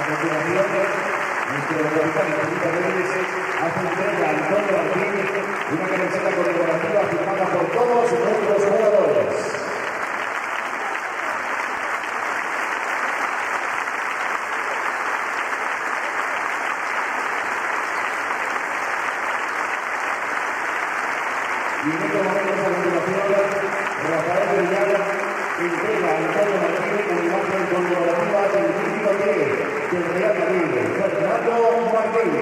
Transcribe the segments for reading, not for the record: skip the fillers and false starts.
A continuación, nuestro capitán Felipe Reyes hace entrega a Antonio Martín una camiseta conmemorativa firmada por todos nuestros jugadores. Y en estos momentos, a continuación, Rafael Villada entrega a Antonio Martín una imagen conmemorativa del título del Real Madrid, Fernando Martín.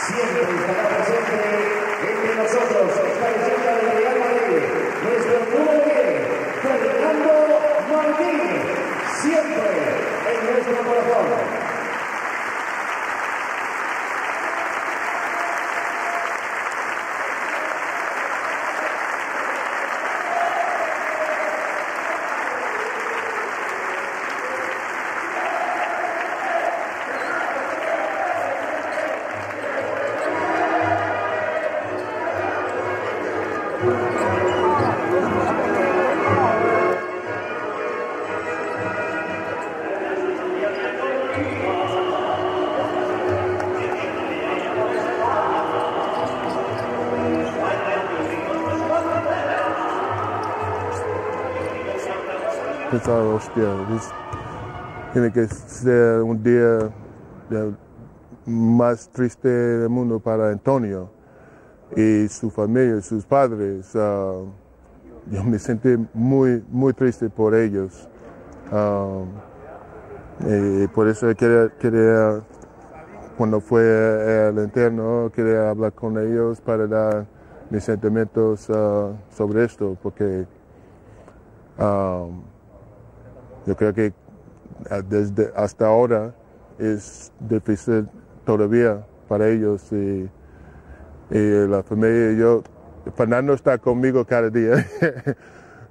Siempre estará presente entre nosotros esta leyenda del Real Madrid, nuestro número 10, Fernando Martín, siempre en nuestro corazón. Pensaba, hostia, tiene que ser un día más triste del mundo para Antonio y su familia, sus padres. Yo me sentí muy triste por ellos. Y por eso quería, cuando fue al interno, quería hablar con ellos para dar mis sentimientos sobre esto, porque yo creo que desde hasta ahora es difícil todavía para ellos y la familia. Fernando está conmigo cada día,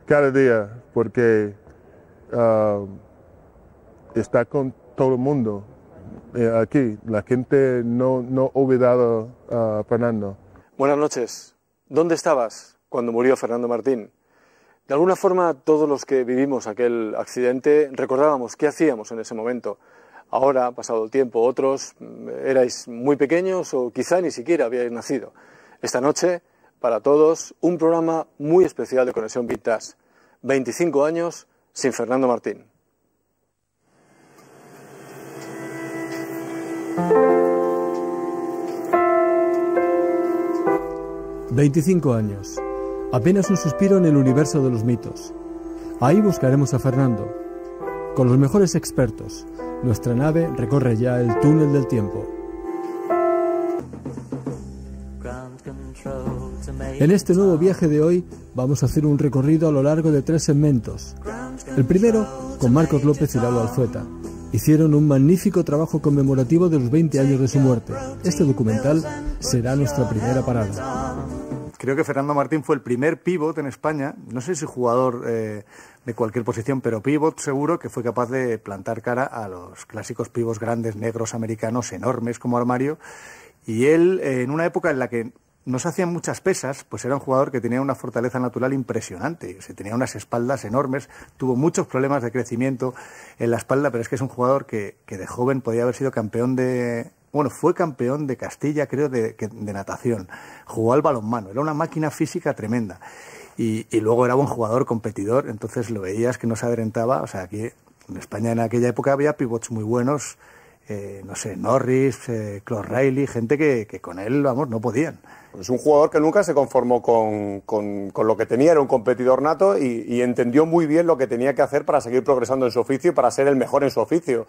cada día, porque está con todo el mundo aquí. La gente no ha olvidado a Fernando. Buenas noches. ¿Dónde estabas cuando murió Fernando Martín? De alguna forma, todos los que vivimos aquel accidente recordábamos qué hacíamos en ese momento. Ahora, pasado el tiempo, otros erais muy pequeños o quizá ni siquiera habíais nacido. Esta noche, para todos, un programa muy especial de Conexión Vintage. 25 años sin Fernando Martín. «25 años. Apenas un suspiro en el universo de los mitos. Ahí buscaremos a Fernando. Con los mejores expertos, nuestra nave recorre ya el túnel del tiempo. En este nuevo viaje de hoy vamos a hacer un recorrido a lo largo de 3 segmentos. El primero con Marcos López y Lalo Alzueta. Hicieron un magnífico trabajo conmemorativo de los 20 años de su muerte. Este documental será nuestra primera parada. Creo que Fernando Martín fue el primer pívot en España, no sé si jugador de cualquier posición, pero pívot seguro, que fue capaz de plantar cara a los clásicos pívots grandes, negros, americanos, enormes como armario. Y él, en una época en la que no se hacían muchas pesas, pues era un jugador que tenía una fortaleza natural impresionante. O sea, tenía unas espaldas enormes, tuvo muchos problemas de crecimiento en la espalda, pero es que es un jugador que de joven podía haber sido campeón de... Bueno, fue campeón de Castilla, creo, de natación. Jugó al balonmano, era una máquina física tremenda. Y luego era buen jugador, competidor, entonces lo veías que no se adrentaba. O sea, aquí en España en aquella época había pivots muy buenos, no sé, Norris, Claude Riley, gente que con él, vamos, no podían. Es un jugador que nunca se conformó con lo que tenía, era un competidor nato y entendió muy bien lo que tenía que hacer para seguir progresando en su oficio y para ser el mejor en su oficio.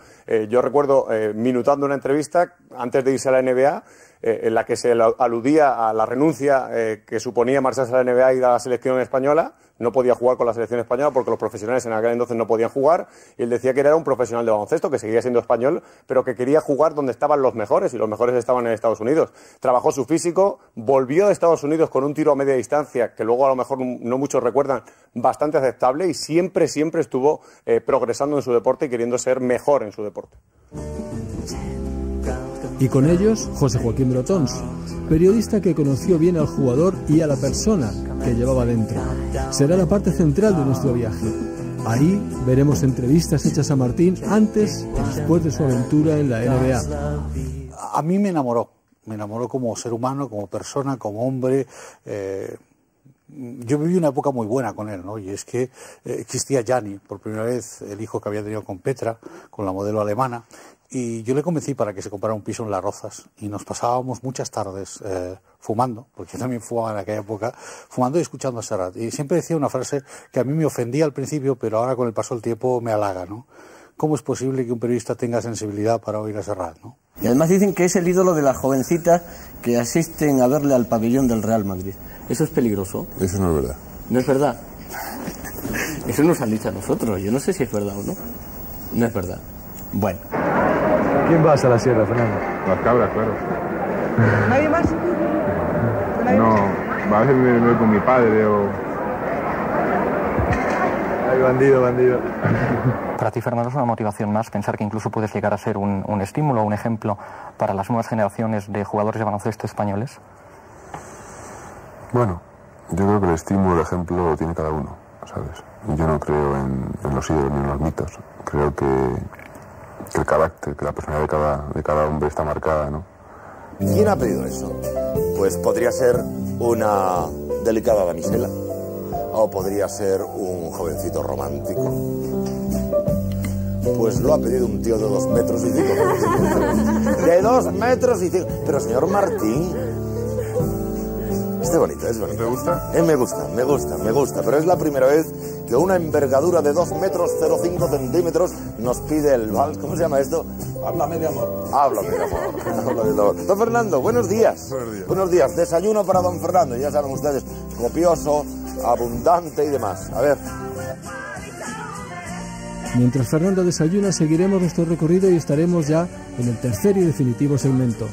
Yo recuerdo minutando una entrevista antes de irse a la NBA, en la que se aludía a la renuncia que suponía marcharse a la NBA y ir a la selección española. No podía jugar con la selección española porque los profesionales en aquel entonces no podían jugar, y él decía que era un profesional de baloncesto, que seguía siendo español, pero que quería jugar donde estaban los mejores, y los mejores estaban en Estados Unidos. Trabajó su físico, volvió de Estados Unidos con un tiro a media distancia, que luego a lo mejor no muchos recuerdan, bastante aceptable, y siempre estuvo progresando en su deporte y queriendo ser mejor en su deporte. Y con ellos, José Joaquín Brotons, periodista que conoció bien al jugador y a la persona que llevaba dentro. Será la parte central de nuestro viaje. Ahí veremos entrevistas hechas a Martín antes y después de su aventura en la NBA. A mí me enamoró como ser humano, como persona, como hombre. Yo viví una época muy buena con él, ¿no? Y es que existía Gianni, por primera vez el hijo que había tenido con Petra, con la modelo alemana, y yo le convencí para que se comprara un piso en Las Rozas, y nos pasábamos muchas tardes fumando, porque yo también fumaba en aquella época, fumando y escuchando a Serrat. Y siempre decía una frase que a mí me ofendía al principio, pero ahora con el paso del tiempo me halaga, ¿no? ¿Cómo es posible que un periodista tenga sensibilidad para oír a Serrat, ¿no? Y además dicen que es el ídolo de las jovencitas que asisten a verle al pabellón del Real Madrid. ¿Eso es peligroso? Eso no es verdad. ¿No es verdad? Eso nos han dicho a nosotros. Yo no sé si es verdad o no. No es verdad. Bueno. ¿Quién vas a la sierra, Fernando? Las cabras, claro. ¿Nadie más? No, a veces me voy con mi padre o... Ay, bandido. Para ti, Fernando, es una motivación más pensar que incluso puedes llegar a ser un estímulo, un ejemplo para las nuevas generaciones de jugadores de baloncesto españoles. Bueno, yo creo que el estímulo, el ejemplo lo tiene cada uno, ¿sabes? Yo no creo en los ídolos ni en los mitos. Creo que el carácter, que la personalidad de cada hombre está marcada, ¿no? ¿Quién ha pedido eso? Pues podría ser una delicada damisela, o podría ser un jovencito romántico. Pues lo ha pedido un tío de 2 metros y 5. De 2 metros y 5. Pero señor Martín, este es bonito, es bonito. ¿Te gusta? Me gusta. Pero es la primera vez que una envergadura de 2 metros 0,5 centímetros nos pide el vals. ¿Cómo se llama esto? Háblame de amor. Háblame de amor. Don Fernando, buenos días. Buenos días. Desayuno para don Fernando. Ya saben ustedes, copioso, abundante y demás. A ver. Mientras Fernando desayuna, seguiremos nuestro recorrido y estaremos ya en el tercer y definitivo segmento.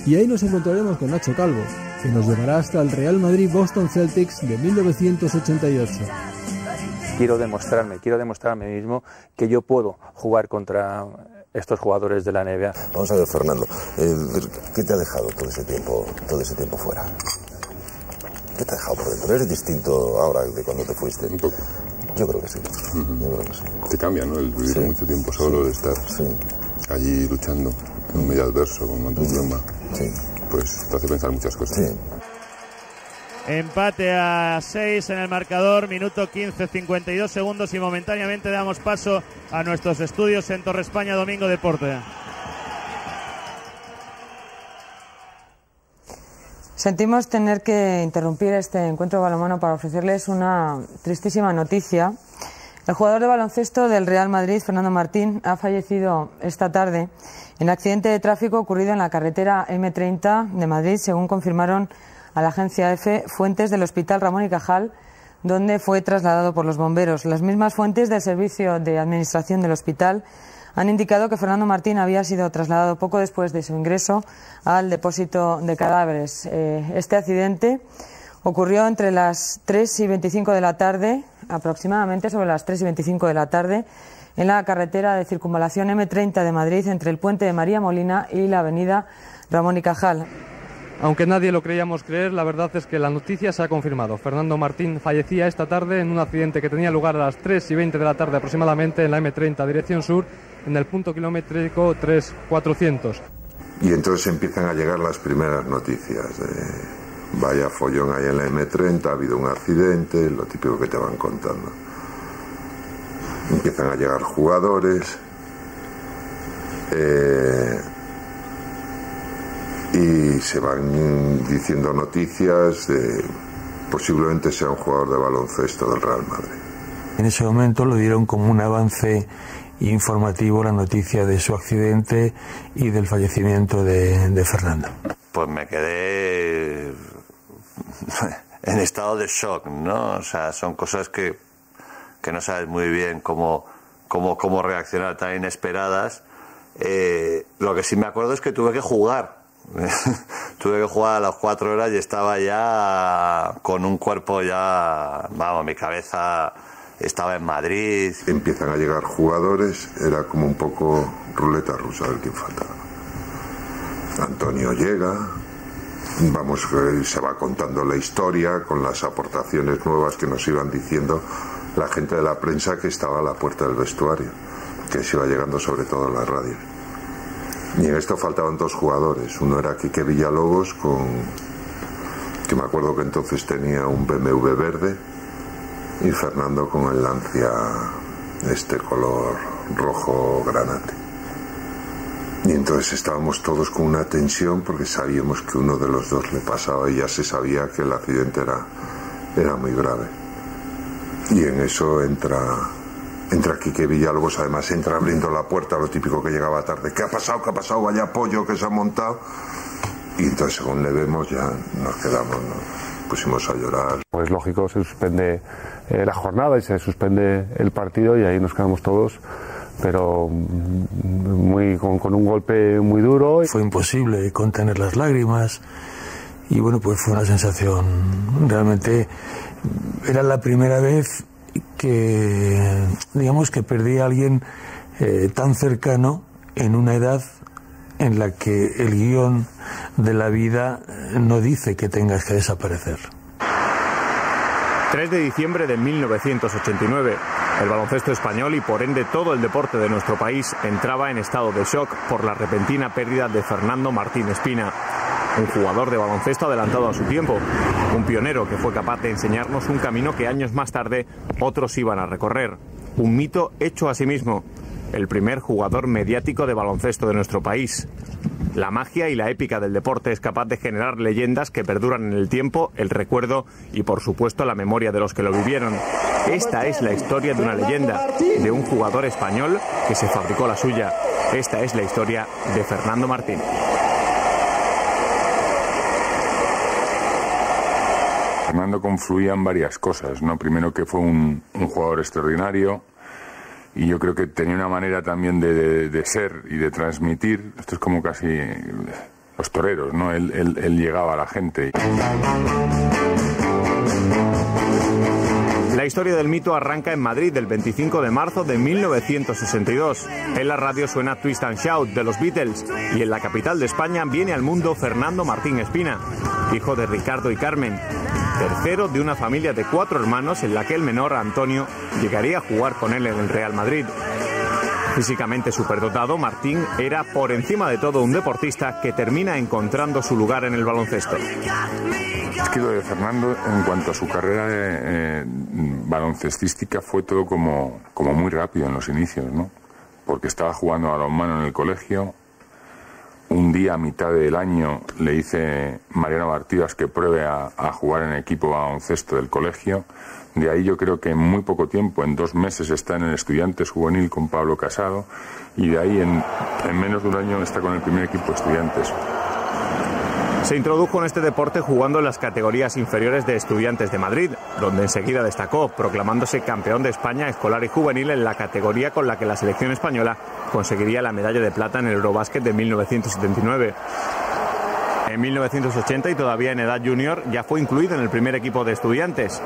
Y ahí nos encontraremos con Nacho Calvo, que nos llevará hasta el Real Madrid-Boston Celtics de 1988. Quiero demostrarme a mí mismo que yo puedo jugar contra estos jugadores de la NBA. Vamos a ver, Fernando, ¿qué te ha dejado todo ese tiempo fuera? ¿Qué te ha dejado por dentro? ¿Eres distinto ahora de cuando te fuiste? Un poco. Yo creo que sí. Te cambia, ¿no? El vivir mucho tiempo solo, de estar allí luchando, en un medio adverso, con un montón de problema. Pues te hace pensar muchas cosas. Empate a 6 en el marcador, minuto 15, 52 segundos y momentáneamente damos paso a nuestros estudios en Torre España, Domingo Deporte. Sentimos tener que interrumpir este encuentro balonmano para ofrecerles una tristísima noticia. El jugador de baloncesto del Real Madrid, Fernando Martín, ha fallecido esta tarde en accidente de tráfico ocurrido en la carretera M30 de Madrid, según confirmaron a la agencia EFE fuentes del Hospital Ramón y Cajal, donde fue trasladado por los bomberos. Las mismas fuentes del Servicio de Administración del hospital han indicado que Fernando Martín había sido trasladado poco después de su ingreso al depósito de cadáveres. Este accidente ocurrió entre las 3 y 25 de la tarde, aproximadamente sobre las 3 y 25 de la tarde, en la carretera de circunvalación M30 de Madrid, entre el puente de María Molina y la avenida Ramón y Cajal. Aunque nadie lo creíamos creer, la verdad es que la noticia se ha confirmado. Fernando Martín fallecía esta tarde en un accidente que tenía lugar a las 3 y 20 de la tarde aproximadamente en la M30 dirección sur, en el punto kilométrico 3400. Y entonces empiezan a llegar las primeras noticias. Vaya follón ahí en la M30, ha habido un accidente, lo típico que te van contando. Empiezan a llegar jugadores y se van diciendo noticias de posiblemente sea un jugador de baloncesto del Real Madrid. En ese momento lo dieron como un avance informativo la noticia de su accidente y del fallecimiento de Fernando. Pues me quedé en estado de shock, ¿no? O sea, son cosas que no sabes muy bien cómo reaccionar, tan inesperadas. Lo que sí me acuerdo es que tuve que jugar. Tuve que jugar a las 4 horas y estaba ya con un cuerpo ya... Vamos, mi cabeza estaba en Madrid. Empiezan a llegar jugadores, era como un poco ruleta rusa, a ver quién faltaba. Antonio llega, se va contando la historia con las aportaciones nuevas que nos iban diciendo la gente de la prensa que estaba a la puerta del vestuario, que se iba llegando sobre todo en la radio. Y en esto faltaban dos jugadores. Uno era Quique Villalobos, que me acuerdo que entonces tenía un BMW verde, y Fernando con el Lancia color rojo granate. Y entonces estábamos todos con una tensión porque sabíamos que uno de los dos le pasaba y ya se sabía que el accidente era muy grave. Y en eso entra Quique Villalobos, además entra abriendo la puerta, lo típico que llegaba tarde. ¿Qué ha pasado? ¿Qué ha pasado? Vaya pollo que se ha montado. Y entonces según le vemos ya nos quedamos, nos pusimos a llorar. Pues lógico, se suspende la jornada y se suspende el partido y ahí nos quedamos todos, pero con un golpe muy duro. Fue imposible contener las lágrimas y bueno, pues fue una sensación, realmente era la primera vez que, digamos, que perdí a alguien tan cercano en una edad en la que el guión de la vida no dice que tengas que desaparecer. 3 de diciembre de 1989. El baloncesto español y por ende todo el deporte de nuestro país entraba en estado de shock por la repentina pérdida de Fernando Martín Espina. Un jugador de baloncesto adelantado a su tiempo, un pionero que fue capaz de enseñarnos un camino que años más tarde otros iban a recorrer. Un mito hecho a sí mismo, el primer jugador mediático de baloncesto de nuestro país. La magia y la épica del deporte es capaz de generar leyendas que perduran en el tiempo, el recuerdo y por supuesto la memoria de los que lo vivieron. Esta es la historia de una leyenda, de un jugador español que se fabricó la suya. Esta es la historia de Fernando Martín. Fernando confluía en varias cosas, ¿no? Primero que fue un jugador extraordinario y yo creo que tenía una manera también de ser y de transmitir. Esto es como casi los toreros, ¿no? Él llegaba a la gente. La historia del mito arranca en Madrid el 25 de marzo de 1962. En la radio suena Twist and Shout de los Beatles y en la capital de España viene al mundo Fernando Martín Espina, hijo de Ricardo y Carmen, tercero de una familia de 4 hermanos en la que el menor, Antonio, llegaría a jugar con él en el Real Madrid. Físicamente superdotado, Martín era por encima de todo un deportista que termina encontrando su lugar en el baloncesto. Es que lo de Fernando, en cuanto a su carrera baloncestística, fue todo como muy rápido en los inicios, ¿no? Porque estaba jugando a balonmano en el colegio. Un día a mitad del año le dice Mariano Martívas que pruebe a jugar en el equipo baloncesto del colegio. De ahí yo creo que en muy poco tiempo, en 2 meses, está en el Estudiantes juvenil con Pablo Casado y de ahí en menos de un año está con el primer equipo de Estudiantes. Se introdujo en este deporte jugando en las categorías inferiores de Estudiantes de Madrid, donde enseguida destacó, proclamándose campeón de España escolar y juvenil en la categoría con la que la selección española conseguiría la medalla de plata en el Eurobásquet de 1979. En 1980 y todavía en edad junior ya fue incluido en el primer equipo de Estudiantes.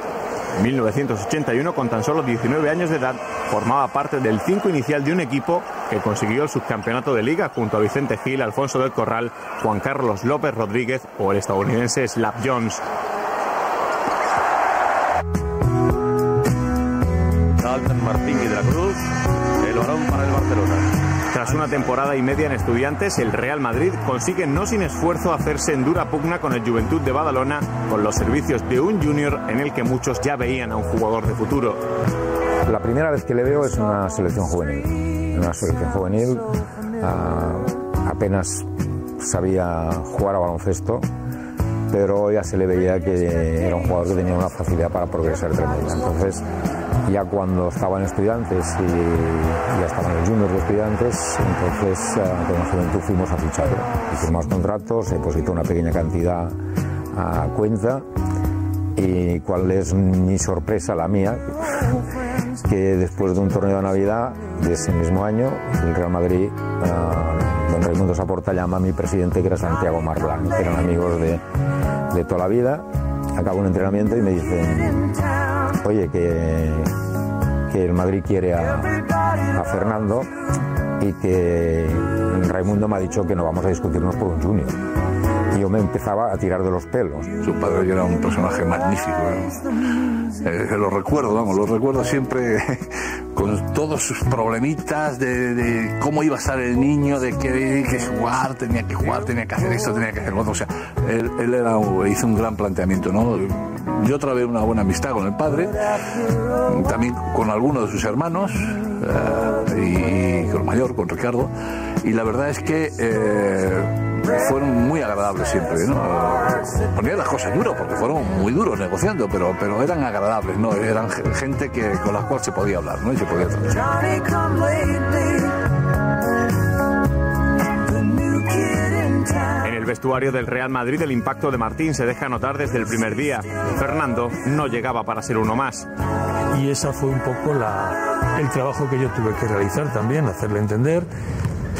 En 1981, con tan solo 19 años de edad, formaba parte del 5 inicial de un equipo que consiguió el subcampeonato de liga junto a Vicente Gil, Alfonso del Corral, Juan Carlos López Rodríguez o el estadounidense Slap Jones. Saltan Martín y de la Cruz, el balón para el Barcelona. Tras una temporada y media en Estudiantes, el Real Madrid consigue no sin esfuerzo hacerse en dura pugna con el Juventud de Badalona, con los servicios de un junior en el que muchos ya veían a un jugador de futuro. La primera vez que le veo es en una selección juvenil. En una selección juvenil apenas sabía jugar a baloncesto, pero ya se le veía que era un jugador que tenía una facilidad para progresar tremenda. Entonces, ya cuando estaba en Estudiantes y ya estaba en el junior de Estudiantes, entonces con la Juventud fuimos a ficharlo. Hicimos contratos, se depositó una pequeña cantidad a cuenta y cuál es mi sorpresa, la mía, que después de un torneo de Navidad de ese mismo año, el Real Madrid, don Raimundo Saporta llama a mi presidente, que era Santiago Marblán, que eran amigos de toda la vida. Acabo un entrenamiento y me dicen: oye, que el Madrid quiere a Fernando y que Raimundo me ha dicho que no vamos a discutirnos por un junior. Y yo me empezaba a tirar de los pelos. Su padre era un personaje magnífico, lo recuerdo siempre con todos sus problemitas de cómo iba a estar el niño, de que jugar, tenía que hacer esto, tenía que hacer lo otro. O sea, él hizo un gran planteamiento, ¿no? Yo trabé una buena amistad con el padre, también con algunos de sus hermanos, y con el mayor, con Ricardo, y la verdad es que fueron muy agradables siempre, ¿no? Ponían las cosas duras porque fueron muy duros negociando, pero eran agradables, ¿no? Eran gente con la cual se podía hablar, ¿no? Y se podía tratar. En el vestuario del Real Madrid el impacto de Martín se deja notar desde el primer día. Fernando no llegaba para ser uno más. Y esa fue un poco el trabajo que yo tuve que realizar también, hacerle entender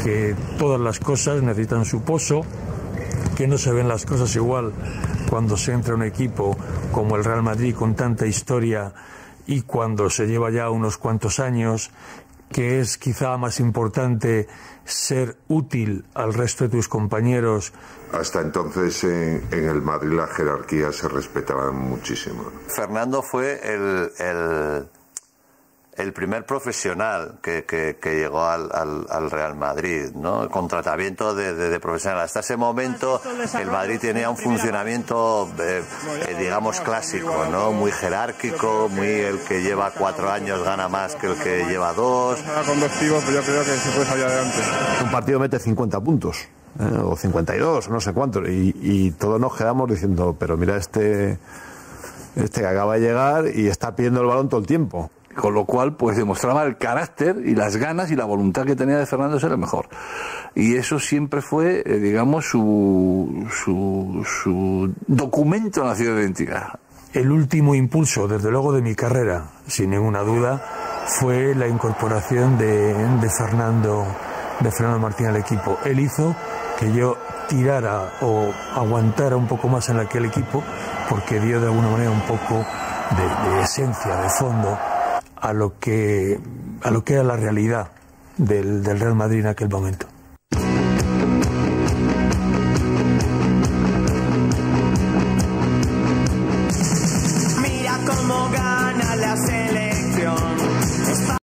que todas las cosas necesitan su pozo, que no se ven las cosas igual cuando se entra a un equipo como el Real Madrid con tanta historia y cuando se lleva ya unos cuantos años, que es quizá más importante ser útil al resto de tus compañeros. Hasta entonces en el Madrid la jerarquía se respetaba muchísimo. Fernando fue el primer profesional que llegó al Real Madrid, ¿no? Con tratamiento de profesional. Hasta ese momento el Madrid tenía un funcionamiento, digamos, clásico, ¿no? Muy jerárquico, muy el que lleva 4 años gana más que el que lleva 2. Con 2 pibos, pues yo creo que se puede salir adelante. Un partido mete 50 puntos, o 52, no sé cuánto, y todos nos quedamos diciendo, pero mira este que acaba de llegar y está pidiendo el balón todo el tiempo. Con lo cual, pues demostraba el carácter y las ganas y la voluntad que tenía de Fernando de ser el mejor. Y eso siempre fue, digamos, su documento nacido de identidad. El último impulso, desde luego, de mi carrera, sin ninguna duda, fue la incorporación de Fernando Martín al equipo. Él hizo que yo tirara o aguantara un poco más en aquel equipo, porque dio de alguna manera un poco de esencia, de fondo, a lo que era la realidad del Real Madrid en aquel momento.